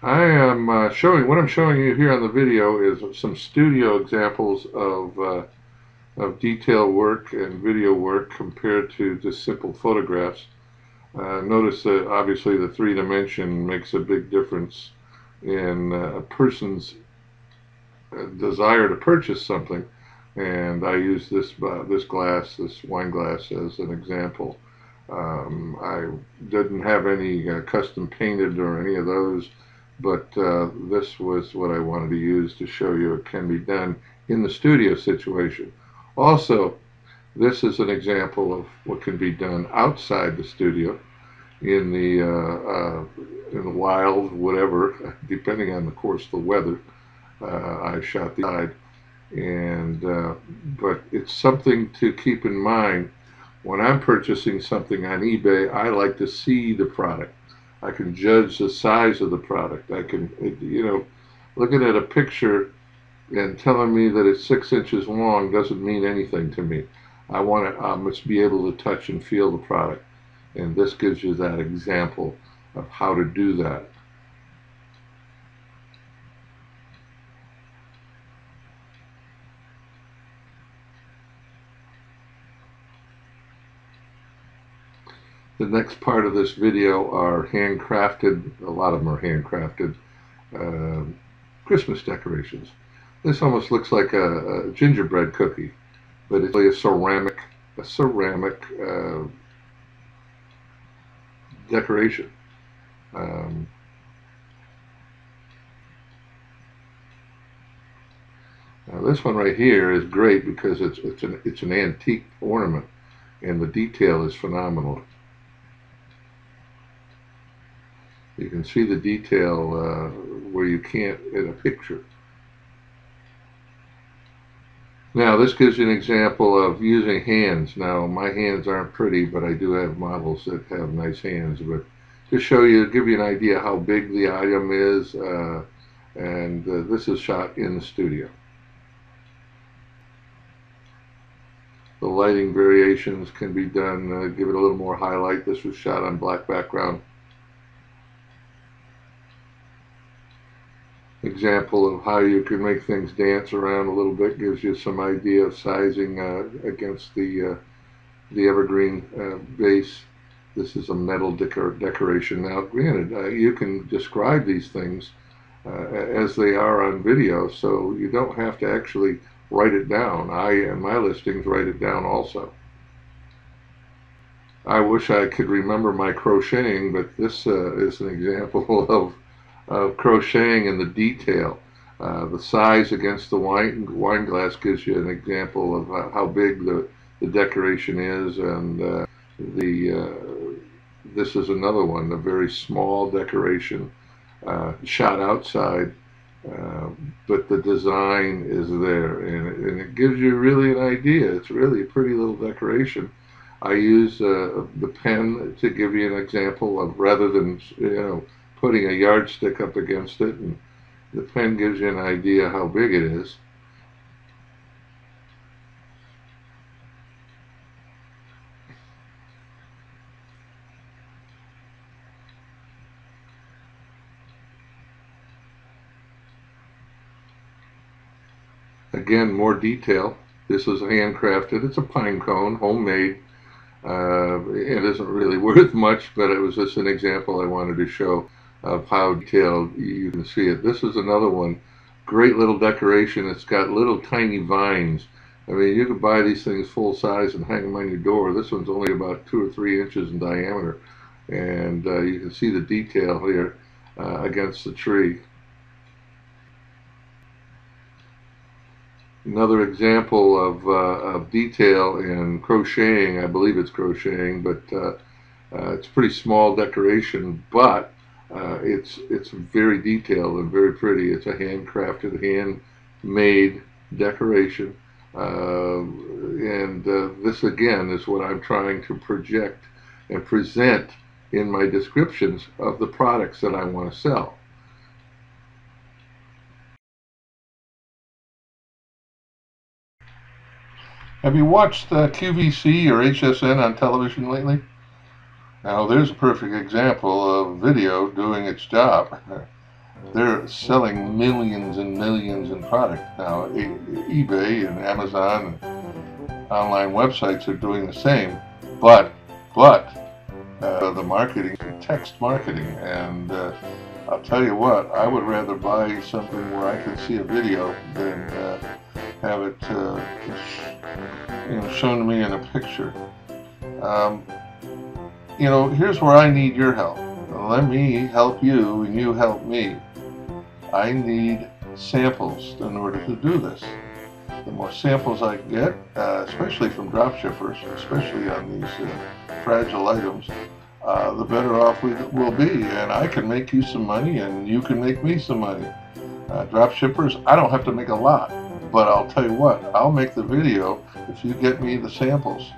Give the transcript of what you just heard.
I am showing what I'm showing you here on the video is some studio examples of detail work and video work compared to just simple photographs. Notice that obviously the three-dimension makes a big difference in a person's desire to purchase something, and I use this wine glass, as an example. I didn't have any custom painted or any of those, but this was what I wanted to use to show you it can be done in the studio situation. Also, this is an example of what can be done outside the studio in the wild, whatever, depending on, of course, the weather. I shot the side, and but it's something to keep in mind when I'm purchasing something on eBay. I like to see the product. I can judge the size of the product. I can, looking at a picture and telling me that it's 6 inches long doesn't mean anything to me. I must be able to touch and feel the product, and this gives you that example of how to do that. The next part of this video are handcrafted, a lot of them are handcrafted, uh, Christmas decorations. This almost looks like a gingerbread cookie, but it's really a ceramic decoration. Um, Now this one right here is great because it's an antique ornament, and the detail is phenomenal. You can see the detail where you can't in a picture. Now this gives you an example of using hands. Now my hands aren't pretty, but I do have models that have nice hands. But to show you, give you an idea how big the item is, and this is shot in the studio. The lighting variations can be done, give it a little more highlight. This was shot on black background. Example of how you can make things dance around a little bit, gives you some idea of sizing against the evergreen base. This is a metal decoration. Now, granted, you can describe these things as they are on video, so you don't have to actually write it down. I, in my listings, write it down also. I wish I could remember my crocheting, but this is an example of crocheting and the detail. The size against the wine glass gives you an example of how big the decoration is, and this is another one, a very small decoration shot outside, but the design is there, and it gives you really an idea. It's really a pretty little decoration. I use the pen to give you an example of, rather than putting a yardstick up against it, and the pen gives you an idea how big it is. Again, more detail. This is handcrafted. It's a pine cone, homemade. It isn't really worth much, but it was just an example I wanted to show of how detailed you can see it. This is another one. Great little decoration. It's got little tiny vines. I mean, you can buy these things full size and hang them on your door. This one's only about 2 or 3 inches in diameter, and you can see the detail here against the tree. Another example of detail in crocheting. I believe it's crocheting, but it's a pretty small decoration, but it's very detailed and very pretty. It's a handcrafted, handmade decoration, and this again is what I'm trying to project and present in my descriptions of the products that I want to sell. Have you watched QVC or HSN on television lately? Now, there's a perfect example of video doing its job. they're selling millions and millions in product now. eBay and Amazon and online websites are doing the same, but the marketing, text marketing, and I'll tell you what, I would rather buy something where I can see a video than have it shown to me in a picture. Here's where I need your help. Let me help you and you help me. I need samples in order to do this. The more samples I get, especially from drop shippers, especially on these fragile items, the better off we will be, and I can make you some money and you can make me some money. Drop shippers, I don't have to make a lot, but I'll tell you what, I'll make the video if you get me the samples.